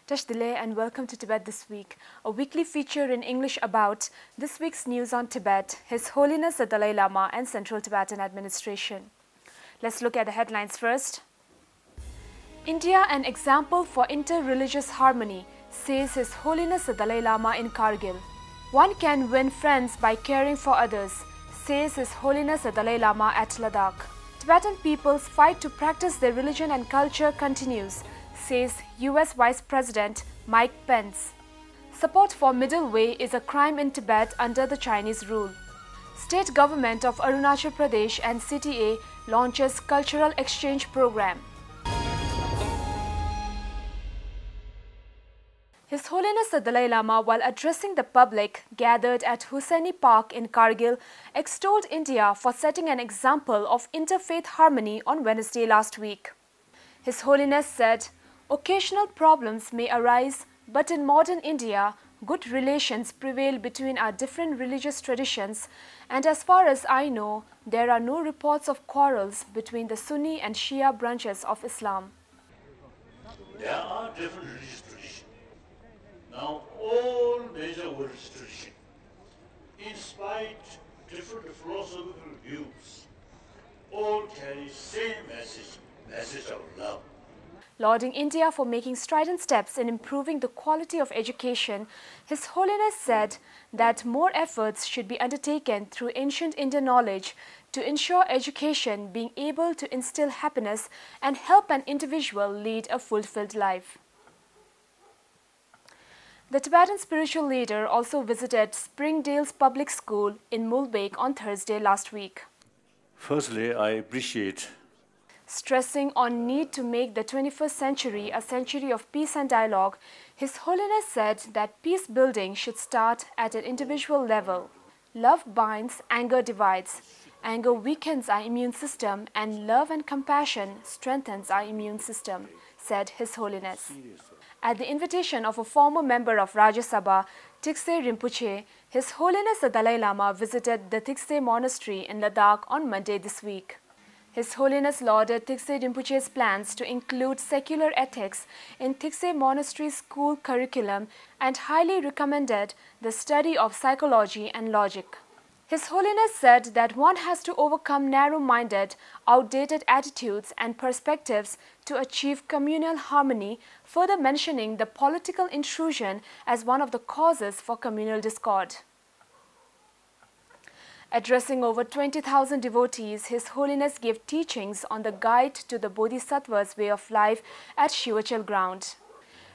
Tashdile and welcome to Tibet This Week, a weekly feature in English about this week's news on Tibet, His Holiness the Dalai Lama and Central Tibetan Administration. Let's look at the headlines first. India an example for inter-religious harmony, says His Holiness the Dalai Lama in Kargil. One can win friends by caring for others, says His Holiness the Dalai Lama at Ladakh. Tibetan people's fight to practice their religion and culture continues, says US Vice President Mike Pence. Support for Middle Way is a crime in Tibet under the Chinese rule. State government of Arunachal Pradesh and CTA launches cultural exchange program. His Holiness the Dalai Lama, while addressing the public gathered at Hussaini Park in Kargil, extolled India for setting an example of interfaith harmony on Wednesday last week. His Holiness said, "Occasional problems may arise, but in modern India, good relations prevail between our different religious traditions, and as far as I know, there are no reports of quarrels between the Sunni and Shia branches of Islam." There are different religious traditions. Now all major world traditions, in spite of different philosophical views, all carry same message of love. Lauding India for making strident steps in improving the quality of education, His Holiness said that more efforts should be undertaken through ancient Indian knowledge to ensure education being able to instill happiness and help an individual lead a fulfilled life. The Tibetan spiritual leader also visited Springdale's public school in Mulbake on Thursday last week. Firstly, I appreciate stressing on need to make the 21st century a century of peace and dialogue, His Holiness said that peace building should start at an individual level. Love binds, anger divides. Anger weakens our immune system, and love and compassion strengthens our immune system, said His Holiness. At the invitation of a former member of Rajya Sabha, Tikshe Rinpoche, His Holiness the Dalai Lama visited the Tikshe Monastery in Ladakh on Monday this week. His Holiness lauded Tikshe Rinpoche's plans to include secular ethics in Tikshe Monastery's school curriculum and highly recommended the study of psychology and logic. His Holiness said that one has to overcome narrow-minded, outdated attitudes and perspectives to achieve communal harmony, further mentioning the political intrusion as one of the causes for communal discord. Addressing over 20,000 devotees, His Holiness gave teachings on the guide to the Bodhisattva's way of life at Shivachal ground.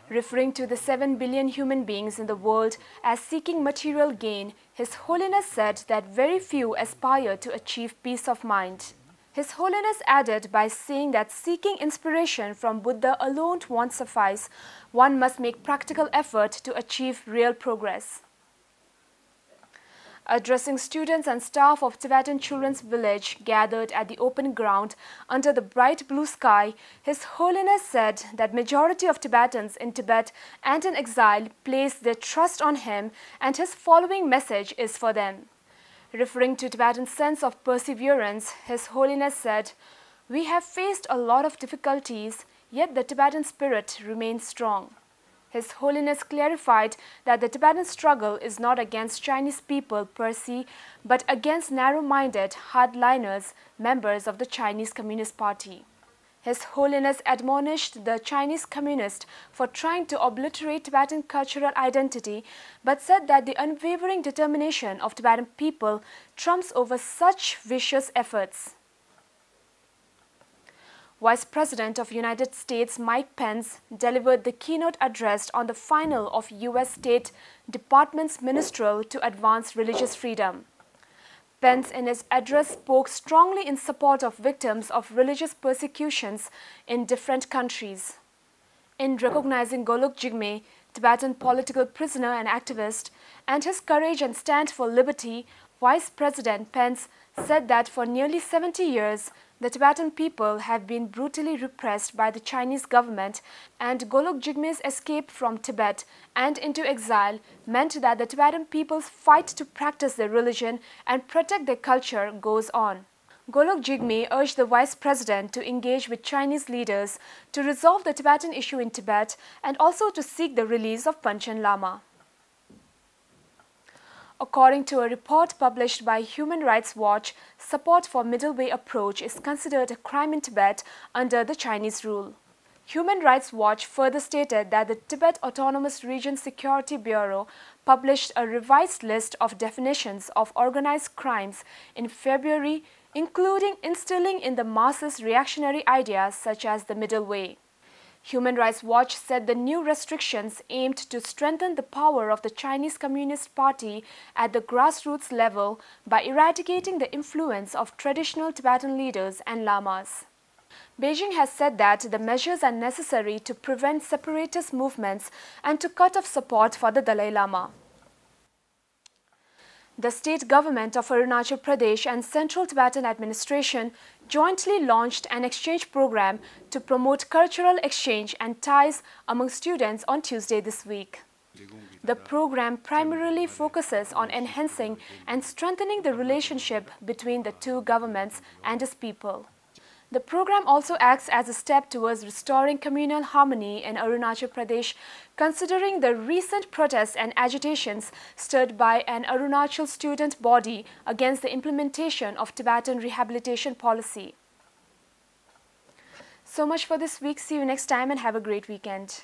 Referring to the 7 billion human beings in the world as seeking material gain, His Holiness said that very few aspire to achieve peace of mind. His Holiness added by saying that seeking inspiration from Buddha alone won't suffice, one must make practical effort to achieve real progress. Addressing students and staff of Tibetan Children's Village gathered at the open ground under the bright blue sky, His Holiness said that majority of Tibetans in Tibet and in exile place their trust on him, and his following message is for them. Referring to Tibetan sense of perseverance, His Holiness said, "We have faced a lot of difficulties, yet the Tibetan spirit remains strong." His Holiness clarified that the Tibetan struggle is not against Chinese people per se, but against narrow-minded hardliners, members of the Chinese Communist Party. His Holiness admonished the Chinese Communists for trying to obliterate Tibetan cultural identity, but said that the unwavering determination of Tibetan people trumps over such vicious efforts. Vice President of United States Mike Pence delivered the keynote address on the final of U.S. State Department's Ministerial to Advance Religious Freedom. Pence in his address spoke strongly in support of victims of religious persecutions in different countries. In recognizing Golok Jigme, Tibetan political prisoner and activist, and his courage and stand for liberty, Vice President Pence said that for nearly 70 years, the Tibetan people have been brutally repressed by the Chinese government, and Golok Jigme's escape from Tibet and into exile meant that the Tibetan people's fight to practice their religion and protect their culture goes on. Golok Jigme urged the Vice President to engage with Chinese leaders to resolve the Tibetan issue in Tibet and also to seek the release of Panchen Lama. According to a report published by Human Rights Watch, support for middle way approach is considered a crime in Tibet under the Chinese rule. Human Rights Watch further stated that the Tibet Autonomous Region Security Bureau published a revised list of definitions of organized crimes in February, including instilling in the masses reactionary ideas such as the middle way. Human Rights Watch said the new restrictions aimed to strengthen the power of the Chinese Communist Party at the grassroots level by eradicating the influence of traditional Tibetan leaders and lamas. Beijing has said that the measures are necessary to prevent separatist movements and to cut off support for the Dalai Lama. The state government of Arunachal Pradesh and Central Tibetan Administration jointly launched an exchange program to promote cultural exchange and ties among students on Tuesday this week. The program primarily focuses on enhancing and strengthening the relationship between the two governments and its people. The program also acts as a step towards restoring communal harmony in Arunachal Pradesh, considering the recent protests and agitations stirred by an Arunachal student body against the implementation of Tibetan rehabilitation policy. So much for this week. See you next time and have a great weekend.